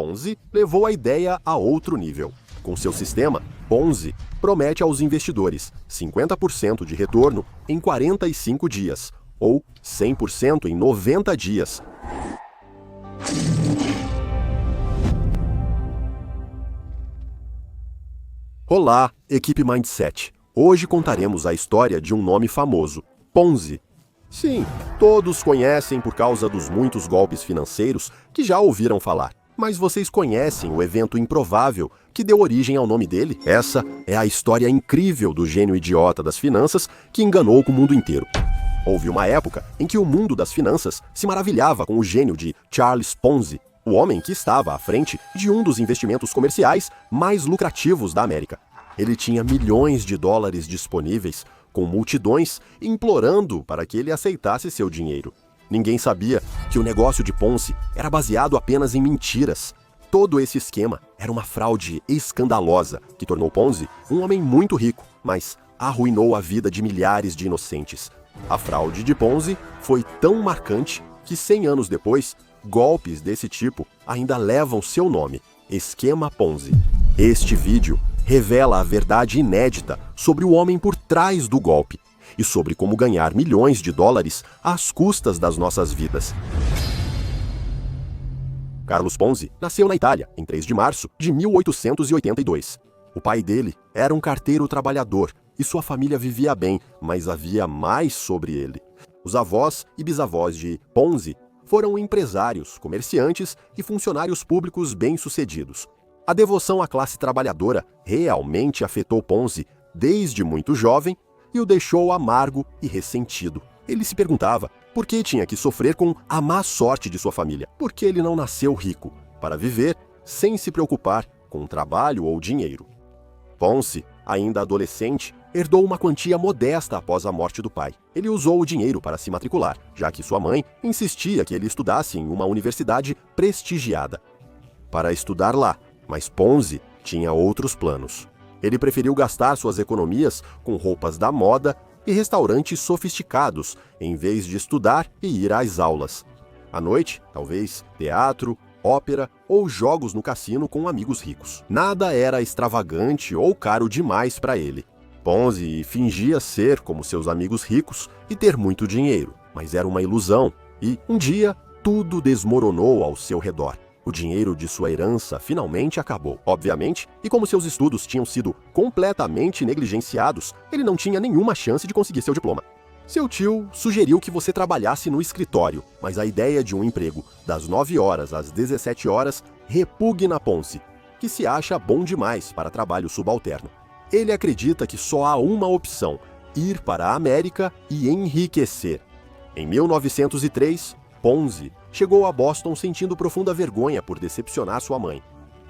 Ponzi levou a ideia a outro nível. Com seu sistema, Ponzi promete aos investidores 50% de retorno em 45 dias, ou 100% em 90 dias. Olá, equipe Mindset! Hoje contaremos a história de um nome famoso, Ponzi. Sim, todos conhecem por causa dos muitos golpes financeiros que já ouviram falar. Mas vocês conhecem o evento improvável que deu origem ao nome dele? Essa é a história incrível do gênio idiota das finanças que enganou com o mundo inteiro. Houve uma época em que o mundo das finanças se maravilhava com o gênio de Charles Ponzi, o homem que estava à frente de um dos investimentos comerciais mais lucrativos da América. Ele tinha milhões de dólares disponíveis, com multidões implorando para que ele aceitasse seu dinheiro. Ninguém sabia que o negócio de Ponzi era baseado apenas em mentiras. Todo esse esquema era uma fraude escandalosa que tornou Ponzi um homem muito rico, mas arruinou a vida de milhares de inocentes. A fraude de Ponzi foi tão marcante que 100 anos depois, golpes desse tipo ainda levam seu nome, Esquema Ponzi. Este vídeo revela a verdade inédita sobre o homem por trás do golpe e sobre como ganhar milhões de dólares às custas das nossas vidas. Carlos Ponzi nasceu na Itália em 3 de março de 1882. O pai dele era um carteiro trabalhador e sua família vivia bem, mas havia mais sobre ele. Os avós e bisavós de Ponzi foram empresários, comerciantes e funcionários públicos bem-sucedidos. A devoção à classe trabalhadora realmente afetou Ponzi desde muito jovem e o deixou amargo e ressentido. Ele se perguntava por que tinha que sofrer com a má sorte de sua família, por que ele não nasceu rico, para viver sem se preocupar com trabalho ou dinheiro. Ponzi, ainda adolescente, herdou uma quantia modesta após a morte do pai. Ele usou o dinheiro para se matricular, já que sua mãe insistia que ele estudasse em uma universidade prestigiada. Para estudar lá, mas Ponzi tinha outros planos. Ele preferiu gastar suas economias com roupas da moda e restaurantes sofisticados, em vez de estudar e ir às aulas. À noite, talvez teatro, ópera ou jogos no cassino com amigos ricos. Nada era extravagante ou caro demais para ele. Ponzi fingia ser como seus amigos ricos e ter muito dinheiro, mas era uma ilusão, e um dia tudo desmoronou ao seu redor. O dinheiro de sua herança finalmente acabou, obviamente, e como seus estudos tinham sido completamente negligenciados, ele não tinha nenhuma chance de conseguir seu diploma. Seu tio sugeriu que você trabalhasse no escritório, mas a ideia de um emprego das 9 horas às 17 horas repugna Ponzi, que se acha bom demais para trabalho subalterno. Ele acredita que só há uma opção: ir para a América e enriquecer. Em 1903, Ponzi chegou a Boston sentindo profunda vergonha por decepcionar sua mãe.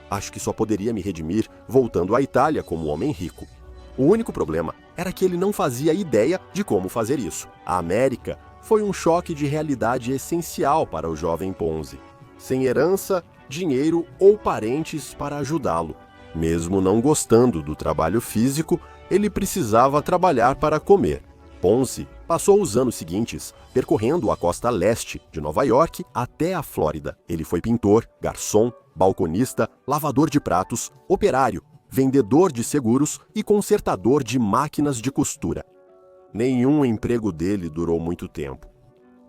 Acho que só poderia me redimir voltando à Itália como homem rico. O único problema era que ele não fazia ideia de como fazer isso. A América foi um choque de realidade essencial para o jovem Ponzi. Sem herança, dinheiro ou parentes para ajudá-lo. Mesmo não gostando do trabalho físico, ele precisava trabalhar para comer. Ponzi passou os anos seguintes percorrendo a costa leste de Nova York até a Flórida. Ele foi pintor, garçom, balconista, lavador de pratos, operário, vendedor de seguros e consertador de máquinas de costura. Nenhum emprego dele durou muito tempo.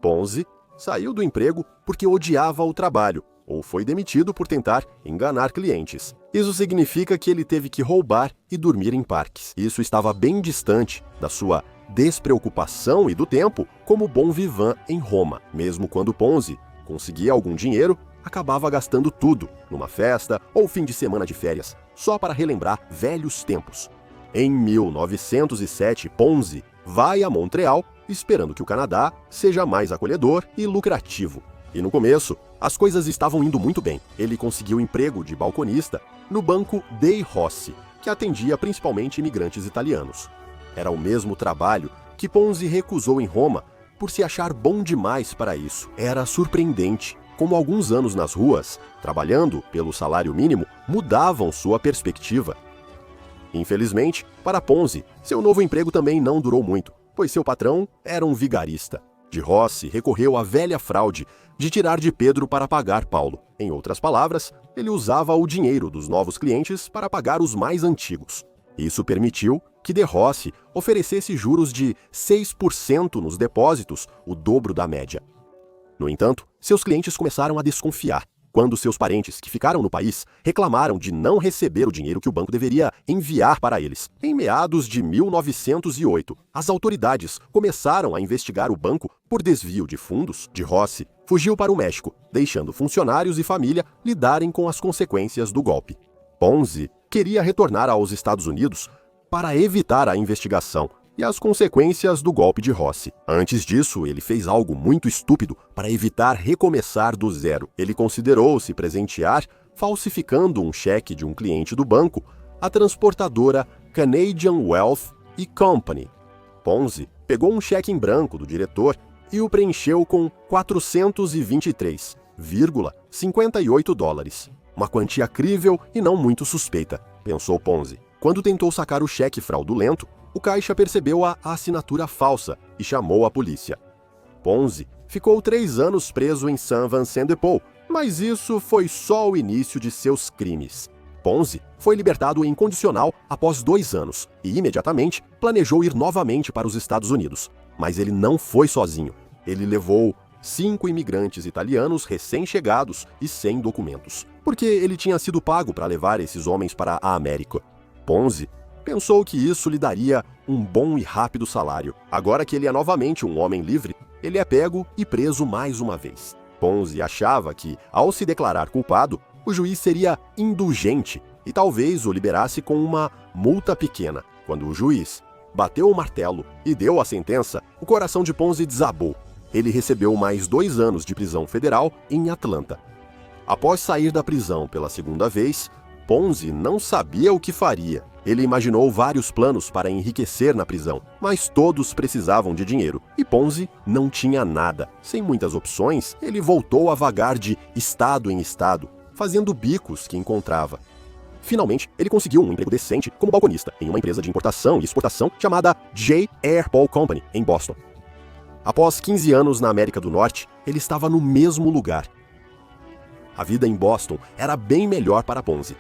Ponzi saiu do emprego porque odiava o trabalho ou foi demitido por tentar enganar clientes. Isso significa que ele teve que roubar e dormir em parques. Isso estava bem distante da sua despreocupação e do tempo como bom vivant em Roma. Mesmo quando Ponzi conseguia algum dinheiro, acabava gastando tudo numa festa ou fim de semana de férias, só para relembrar velhos tempos. Em 1907, Ponzi vai a Montreal, esperando que o Canadá seja mais acolhedor e lucrativo. E no começo, as coisas estavam indo muito bem. Ele conseguiu emprego de balconista no banco Dei Rossi, que atendia principalmente imigrantes italianos. Era o mesmo trabalho que Ponzi recusou em Roma por se achar bom demais para isso. Era surpreendente como alguns anos nas ruas, trabalhando pelo salário mínimo, mudavam sua perspectiva. Infelizmente, para Ponzi, seu novo emprego também não durou muito, pois seu patrão era um vigarista. De Rossi recorreu à velha fraude de tirar de Pedro para pagar Paulo. Em outras palavras, ele usava o dinheiro dos novos clientes para pagar os mais antigos. Isso permitiu que De Rossi oferecesse juros de 6% nos depósitos, o dobro da média. No entanto, seus clientes começaram a desconfiar quando seus parentes que ficaram no país reclamaram de não receber o dinheiro que o banco deveria enviar para eles. Em meados de 1908, as autoridades começaram a investigar o banco por desvio de fundos. De Rossi fugiu para o México, deixando funcionários e família lidarem com as consequências do golpe. Ponzi queria retornar aos Estados Unidos para evitar a investigação e as consequências do golpe de Rossi. Antes disso, ele fez algo muito estúpido para evitar recomeçar do zero. Ele considerou se presentear falsificando um cheque de um cliente do banco, a transportadora Canadian Wealth e Company. Ponzi pegou um cheque em branco do diretor e o preencheu com 423,58 dólares. Uma quantia crível e não muito suspeita, pensou Ponzi. Quando tentou sacar o cheque fraudulento, o caixa percebeu a assinatura falsa e chamou a polícia. Ponzi ficou 3 anos preso em Saint-Vincent-de-Paul, mas isso foi só o início de seus crimes. Ponzi foi libertado em condicional após 2 anos e imediatamente planejou ir novamente para os Estados Unidos. Mas ele não foi sozinho. Ele levou 5 imigrantes italianos recém-chegados e sem documentos, porque ele tinha sido pago para levar esses homens para a América. Ponzi pensou que isso lhe daria um bom e rápido salário. Agora que ele é novamente um homem livre, ele é pego e preso mais uma vez. Ponzi achava que, ao se declarar culpado, o juiz seria indulgente e talvez o liberasse com uma multa pequena. Quando o juiz bateu o martelo e deu a sentença, o coração de Ponzi desabou. Ele recebeu mais 2 anos de prisão federal em Atlanta. Após sair da prisão pela segunda vez, Ponzi não sabia o que faria. Ele imaginou vários planos para enriquecer na prisão, mas todos precisavam de dinheiro, e Ponzi não tinha nada. Sem muitas opções, ele voltou a vagar de estado em estado, fazendo bicos que encontrava. Finalmente, ele conseguiu um emprego decente como balconista em uma empresa de importação e exportação chamada J. Air Paul Company, em Boston. Após 15 anos na América do Norte, ele estava no mesmo lugar. A vida em Boston era bem melhor para Ponzi.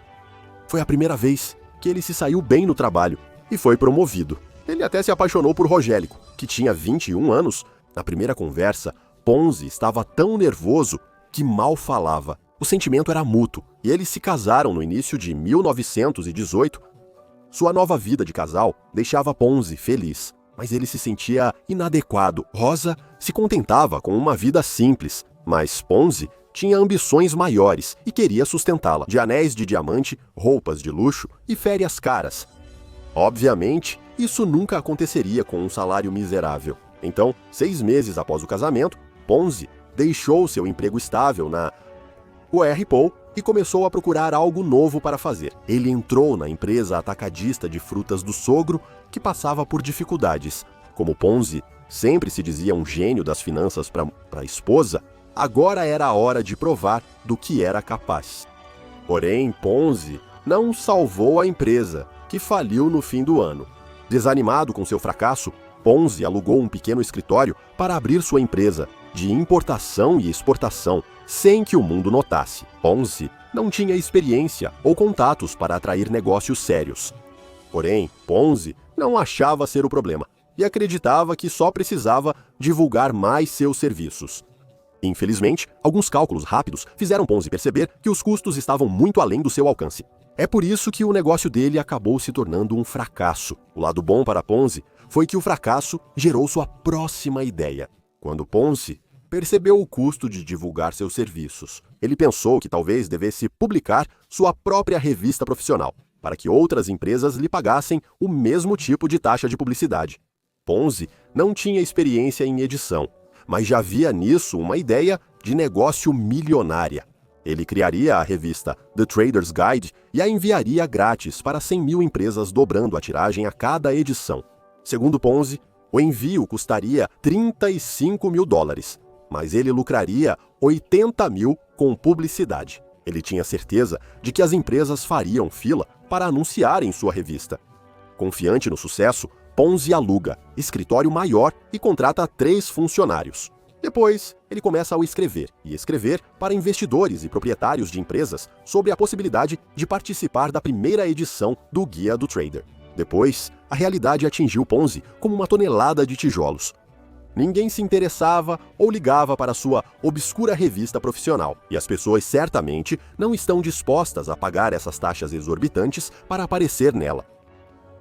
Foi a primeira vez que ele se saiu bem no trabalho e foi promovido. Ele até se apaixonou por Rogélico, que tinha 21 anos. Na primeira conversa, Ponzi estava tão nervoso que mal falava. O sentimento era mútuo e eles se casaram no início de 1918. Sua nova vida de casal deixava Ponzi feliz, mas ele se sentia inadequado. Rosa se contentava com uma vida simples, mas Ponzi tinha ambições maiores e queria sustentá-la. De anéis de diamante, roupas de luxo e férias caras. Obviamente, isso nunca aconteceria com um salário miserável. Então, 6 meses após o casamento, Ponzi deixou seu emprego estável na UR Paul e começou a procurar algo novo para fazer. Ele entrou na empresa atacadista de frutas do sogro, que passava por dificuldades. Como Ponzi sempre se dizia um gênio das finanças para a esposa, agora era a hora de provar do que era capaz. Porém, Ponzi não salvou a empresa, que faliu no fim do ano. Desanimado com seu fracasso, Ponzi alugou um pequeno escritório para abrir sua empresa de importação e exportação, sem que o mundo notasse. Ponzi não tinha experiência ou contatos para atrair negócios sérios. Porém, Ponzi não achava ser o problema e acreditava que só precisava divulgar mais seus serviços. Infelizmente, alguns cálculos rápidos fizeram Ponzi perceber que os custos estavam muito além do seu alcance. É por isso que o negócio dele acabou se tornando um fracasso. O lado bom para Ponzi foi que o fracasso gerou sua próxima ideia. Quando Ponzi percebeu o custo de divulgar seus serviços, ele pensou que talvez devesse publicar sua própria revista profissional, para que outras empresas lhe pagassem o mesmo tipo de taxa de publicidade. Ponzi não tinha experiência em edição, mas já via nisso uma ideia de negócio milionária. Ele criaria a revista The Trader's Guide e a enviaria grátis para 100.000 empresas, dobrando a tiragem a cada edição. Segundo Ponzi, o envio custaria $35 mil, mas ele lucraria 80 mil com publicidade. Ele tinha certeza de que as empresas fariam fila para anunciar em sua revista. Confiante no sucesso, Ponzi aluga escritório maior e contrata 3 funcionários. Depois, ele começa a escrever e escrever para investidores e proprietários de empresas sobre a possibilidade de participar da primeira edição do Guia do Trader. Depois, a realidade atingiu Ponzi como uma tonelada de tijolos. Ninguém se interessava ou ligava para sua obscura revista profissional, e as pessoas certamente não estão dispostas a pagar essas taxas exorbitantes para aparecer nela.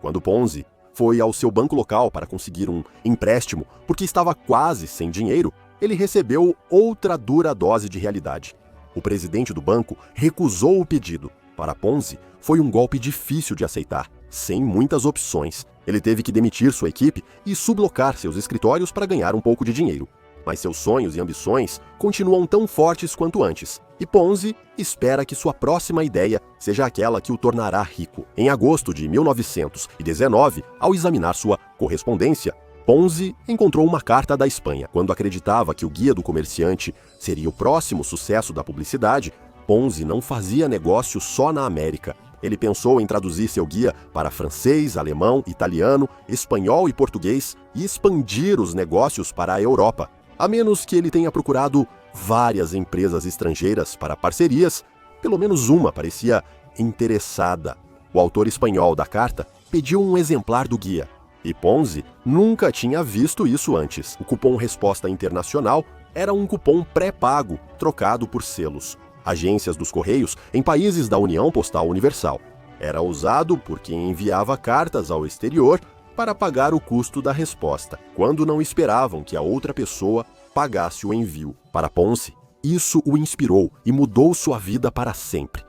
Quando Ponzi foi ao seu banco local para conseguir um empréstimo porque estava quase sem dinheiro, ele recebeu outra dura dose de realidade. O presidente do banco recusou o pedido. Para Ponzi, foi um golpe difícil de aceitar, sem muitas opções. Ele teve que demitir sua equipe e sublocar seus escritórios para ganhar um pouco de dinheiro. Mas seus sonhos e ambições continuam tão fortes quanto antes, e Ponzi espera que sua próxima ideia seja aquela que o tornará rico. Em agosto de 1919, ao examinar sua correspondência, Ponzi encontrou uma carta da Espanha. Quando acreditava que o Guia do Comerciante seria o próximo sucesso da publicidade, Ponzi não fazia negócio só na América. Ele pensou em traduzir seu guia para francês, alemão, italiano, espanhol e português e expandir os negócios para a Europa. A menos que ele tenha procurado várias empresas estrangeiras para parcerias, pelo menos uma parecia interessada. O autor espanhol da carta pediu um exemplar do guia. E Ponzi nunca tinha visto isso antes. O cupom Resposta Internacional era um cupom pré-pago, trocado por selos. Agências dos Correios em países da União Postal Universal. Era usado por quem enviava cartas ao exterior para pagar o custo da resposta, quando não esperavam que a outra pessoa pagasse o envio. Para Ponzi, isso o inspirou e mudou sua vida para sempre.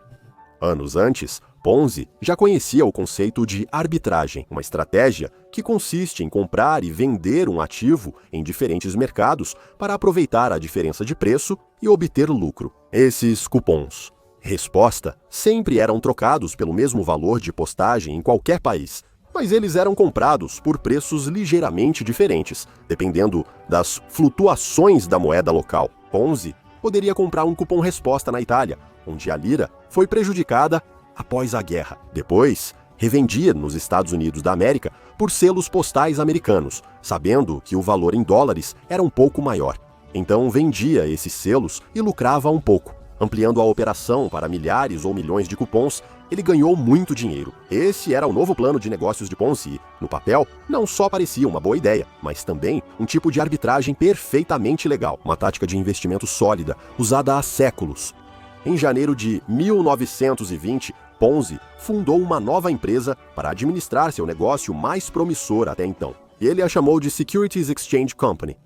Anos antes, Ponzi já conhecia o conceito de arbitragem, uma estratégia que consiste em comprar e vender um ativo em diferentes mercados para aproveitar a diferença de preço e obter lucro. Esses cupons resposta sempre eram trocados pelo mesmo valor de postagem em qualquer país, mas eles eram comprados por preços ligeiramente diferentes, dependendo das flutuações da moeda local. Ponzi poderia comprar um cupom resposta na Itália, onde a lira foi prejudicada após a guerra. Depois, revendia nos Estados Unidos da América por selos postais americanos, sabendo que o valor em dólares era um pouco maior. Então vendia esses selos e lucrava um pouco. Ampliando a operação para milhares ou milhões de cupons, ele ganhou muito dinheiro. Esse era o novo plano de negócios de Ponzi. No papel, não só parecia uma boa ideia, mas também um tipo de arbitragem perfeitamente legal, uma tática de investimento sólida, usada há séculos. Em janeiro de 1920, Ponzi fundou uma nova empresa para administrar seu negócio mais promissor até então. Ele a chamou de Securities Exchange Company.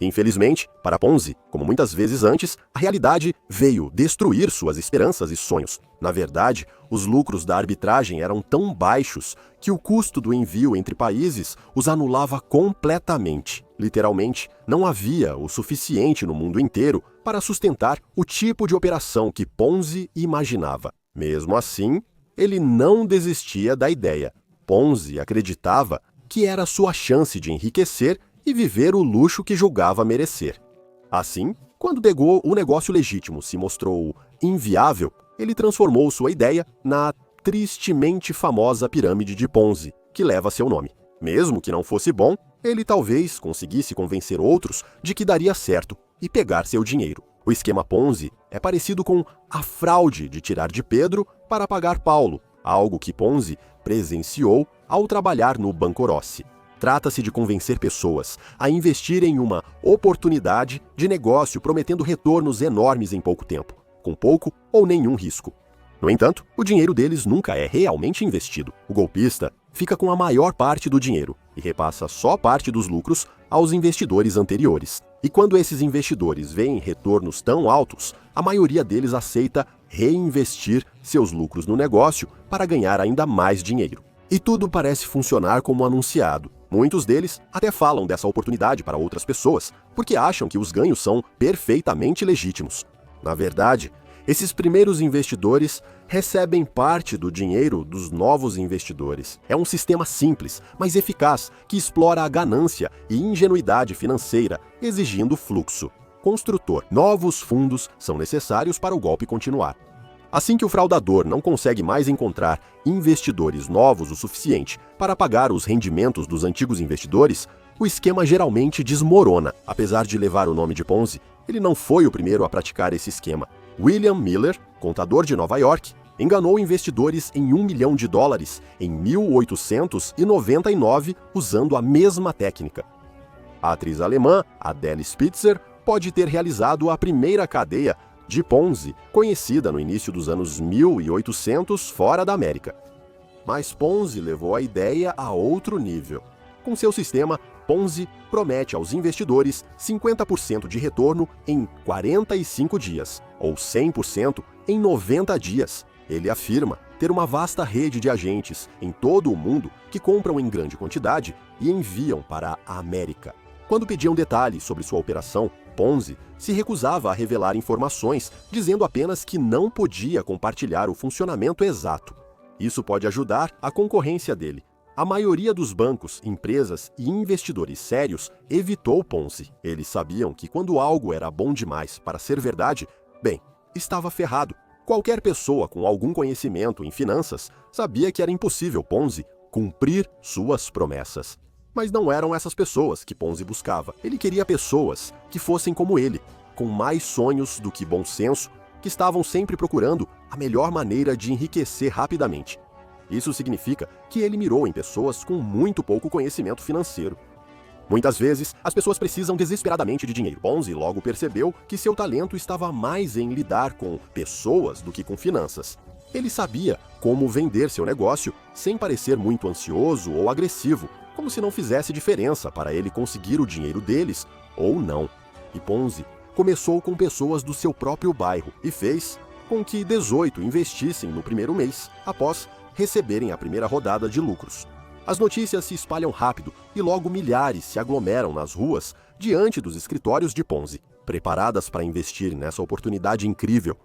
Infelizmente, para Ponzi, como muitas vezes antes, a realidade veio destruir suas esperanças e sonhos. Na verdade, os lucros da arbitragem eram tão baixos que o custo do envio entre países os anulava completamente. Literalmente, não havia o suficiente no mundo inteiro para sustentar o tipo de operação que Ponzi imaginava. Mesmo assim, ele não desistia da ideia. Ponzi acreditava que era sua chance de enriquecer e viver o luxo que julgava merecer. Assim, quando o negócio legítimo se mostrou inviável, ele transformou sua ideia na tristemente famosa pirâmide de Ponzi, que leva seu nome. Mesmo que não fosse bom, ele talvez conseguisse convencer outros de que daria certo e pegar seu dinheiro. O esquema Ponzi é parecido com a fraude de tirar de Pedro para pagar Paulo, algo que Ponzi presenciou ao trabalhar no Banco Rossi. Trata-se de convencer pessoas a investir em uma oportunidade de negócio prometendo retornos enormes em pouco tempo, com pouco ou nenhum risco. No entanto, o dinheiro deles nunca é realmente investido. O golpista fica com a maior parte do dinheiro e repassa só parte dos lucros aos investidores anteriores. E quando esses investidores veem retornos tão altos, a maioria deles aceita reinvestir seus lucros no negócio para ganhar ainda mais dinheiro. E tudo parece funcionar como anunciado. Muitos deles até falam dessa oportunidade para outras pessoas, porque acham que os ganhos são perfeitamente legítimos. Na verdade, esses primeiros investidores recebem parte do dinheiro dos novos investidores. É um sistema simples, mas eficaz, que explora a ganância e ingenuidade financeira, exigindo fluxo. Construtor. Novos fundos são necessários para o golpe continuar. Assim que o fraudador não consegue mais encontrar investidores novos o suficiente para pagar os rendimentos dos antigos investidores, o esquema geralmente desmorona. Apesar de levar o nome de Ponzi, ele não foi o primeiro a praticar esse esquema. William Miller, contador de Nova York, enganou investidores em $1 milhão em 1899 usando a mesma técnica. A atriz alemã Adele Spitzer pode ter realizado a primeira cadeia de Ponzi conhecida no início dos anos 1800 fora da América. Mas Ponzi levou a ideia a outro nível. Com seu sistema, Ponzi promete aos investidores 50% de retorno em 45 dias, ou 100% em 90 dias. Ele afirma ter uma vasta rede de agentes em todo o mundo que compram em grande quantidade e enviam para a América. Quando pediam detalhes sobre sua operação, Ponzi se recusava a revelar informações, dizendo apenas que não podia compartilhar o funcionamento exato. Isso pode ajudar a concorrência dele. A maioria dos bancos, empresas e investidores sérios evitou Ponzi. Eles sabiam que quando algo era bom demais para ser verdade, bem, estava ferrado. Qualquer pessoa com algum conhecimento em finanças sabia que era impossível Ponzi cumprir suas promessas. Mas não eram essas pessoas que Ponzi buscava. Ele queria pessoas que fossem como ele, com mais sonhos do que bom senso, que estavam sempre procurando a melhor maneira de enriquecer rapidamente. Isso significa que ele mirou em pessoas com muito pouco conhecimento financeiro. Muitas vezes, as pessoas precisam desesperadamente de dinheiro. Ponzi logo percebeu que seu talento estava mais em lidar com pessoas do que com finanças. Ele sabia como vender seu negócio sem parecer muito ansioso ou agressivo, como se não fizesse diferença para ele conseguir o dinheiro deles ou não. E Ponzi começou com pessoas do seu próprio bairro e fez com que 18 investissem no primeiro mês, após receberem a primeira rodada de lucros. As notícias se espalham rápido e logo milhares se aglomeram nas ruas diante dos escritórios de Ponzi, preparadas para investir nessa oportunidade incrível.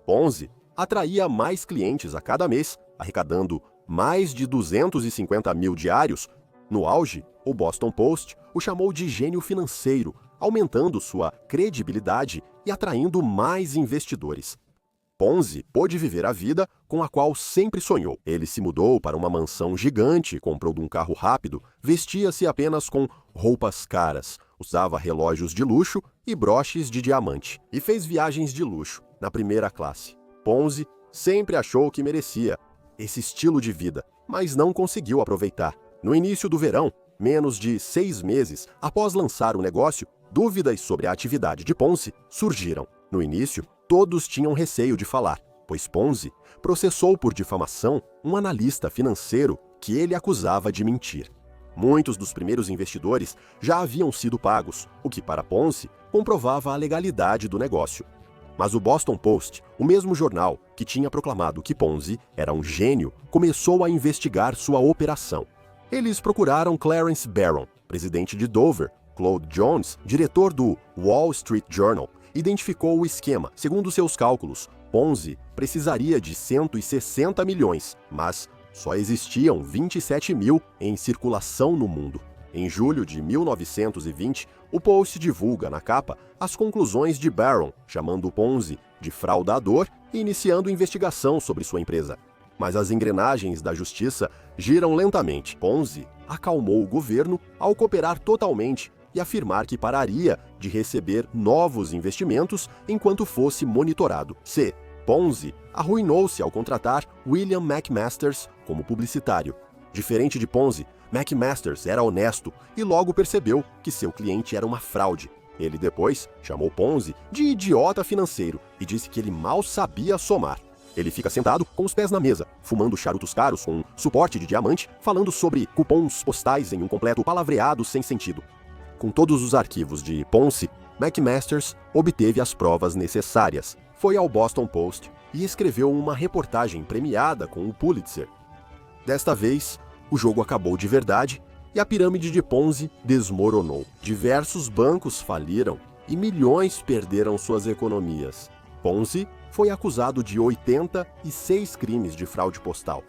Ponzi atraía mais clientes a cada mês, arrecadando mais de 250 mil diários. No auge, o Boston Post o chamou de gênio financeiro, aumentando sua credibilidade e atraindo mais investidores. Ponzi pôde viver a vida com a qual sempre sonhou. Ele se mudou para uma mansão gigante, comprou um carro rápido, vestia-se apenas com roupas caras, usava relógios de luxo e broches de diamante, e fez viagens de luxo na primeira classe. Ponzi sempre achou que merecia esse estilo de vida, mas não conseguiu aproveitar. No início do verão, menos de 6 meses após lançar o negócio, dúvidas sobre a atividade de Ponzi surgiram. No início, todos tinham receio de falar, pois Ponzi processou por difamação um analista financeiro que ele acusava de mentir. Muitos dos primeiros investidores já haviam sido pagos, o que para Ponzi comprovava a legalidade do negócio. Mas o Boston Post, o mesmo jornal que tinha proclamado que Ponzi era um gênio, começou a investigar sua operação. Eles procuraram Clarence Barron, presidente de Dover. Claude Jones, diretor do Wall Street Journal, identificou o esquema. Segundo seus cálculos, Ponzi precisaria de 160 milhões, mas só existiam 27 mil em circulação no mundo. Em julho de 1920, o Post divulga na capa as conclusões de Barron, chamando Ponzi de fraudador e iniciando investigação sobre sua empresa. Mas as engrenagens da justiça giram lentamente. Ponzi acalmou o governo ao cooperar totalmente e afirmar que pararia de receber novos investimentos enquanto fosse monitorado. Ponzi arruinou-se ao contratar William McMasters como publicitário. Diferente de Ponzi, McMasters era honesto e logo percebeu que seu cliente era uma fraude. Ele depois chamou Ponzi de idiota financeiro e disse que ele mal sabia somar. Ele fica sentado com os pés na mesa, fumando charutos caros com suporte de diamante, falando sobre cupons postais em um completo palavreado sem sentido. Com todos os arquivos de Ponzi, McMasters obteve as provas necessárias. Foi ao Boston Post e escreveu uma reportagem premiada com o Pulitzer. Desta vez, o jogo acabou de verdade e a pirâmide de Ponzi desmoronou. Diversos bancos faliram e milhões perderam suas economias. Ponzi foi acusado de 86 crimes de fraude postal.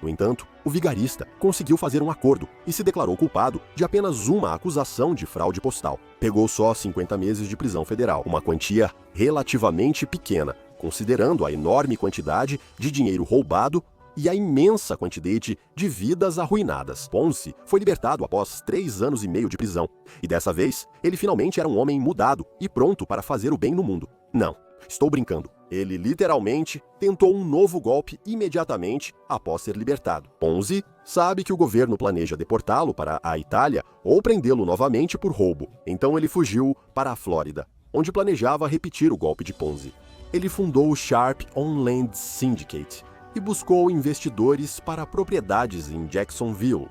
No entanto, o vigarista conseguiu fazer um acordo e se declarou culpado de apenas uma acusação de fraude postal. Pegou só 50 meses de prisão federal, uma quantia relativamente pequena, considerando a enorme quantidade de dinheiro roubado e a imensa quantidade de vidas arruinadas. Ponzi foi libertado após 3 anos e meio de prisão, e dessa vez ele finalmente era um homem mudado e pronto para fazer o bem no mundo. Não, estou brincando. Ele literalmente tentou um novo golpe imediatamente após ser libertado. Ponzi sabe que o governo planeja deportá-lo para a Itália ou prendê-lo novamente por roubo. Então ele fugiu para a Flórida, onde planejava repetir o golpe de Ponzi. Ele fundou o Sharp On Land Syndicate e buscou investidores para propriedades em Jacksonville.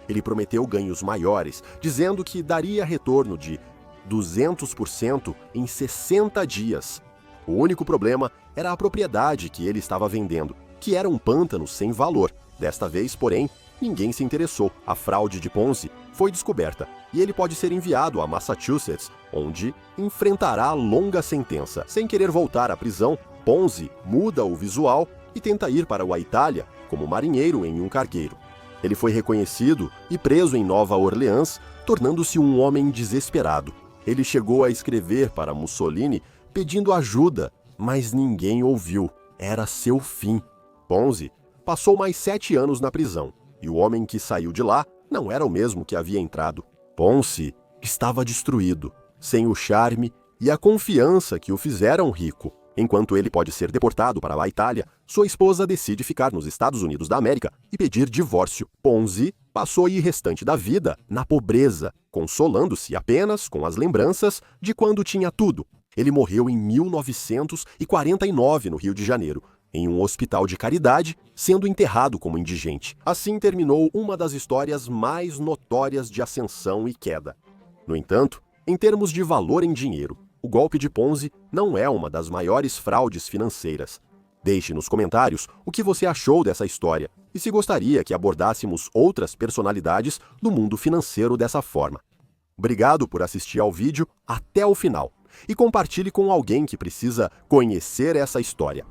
Ele prometeu ganhos maiores, dizendo que daria retorno de 200% em 60 dias. O único problema era a propriedade que ele estava vendendo, que era um pântano sem valor. Desta vez, porém, ninguém se interessou. A fraude de Ponzi foi descoberta e ele pode ser enviado a Massachusetts, onde enfrentará longa sentença. Sem querer voltar à prisão, Ponzi muda o visual e tenta ir para a Itália como marinheiro em um cargueiro. Ele foi reconhecido e preso em Nova Orleans, tornando-se um homem desesperado. Ele chegou a escrever para Mussolini pedindo ajuda, mas ninguém ouviu. Era seu fim. Ponzi passou mais 7 anos na prisão, e o homem que saiu de lá não era o mesmo que havia entrado. Ponzi estava destruído, sem o charme e a confiança que o fizeram rico. Enquanto ele pode ser deportado para a Itália, sua esposa decide ficar nos Estados Unidos da América e pedir divórcio. Ponzi passou o restante da vida na pobreza, consolando-se apenas com as lembranças de quando tinha tudo. Ele morreu em 1949 no Rio de Janeiro, em um hospital de caridade, sendo enterrado como indigente. Assim terminou uma das histórias mais notórias de ascensão e queda. No entanto, em termos de valor em dinheiro, o golpe de Ponzi não é uma das maiores fraudes financeiras. Deixe nos comentários o que você achou dessa história e se gostaria que abordássemos outras personalidades do mundo financeiro dessa forma. Obrigado por assistir ao vídeo até o final e compartilhe com alguém que precisa conhecer essa história.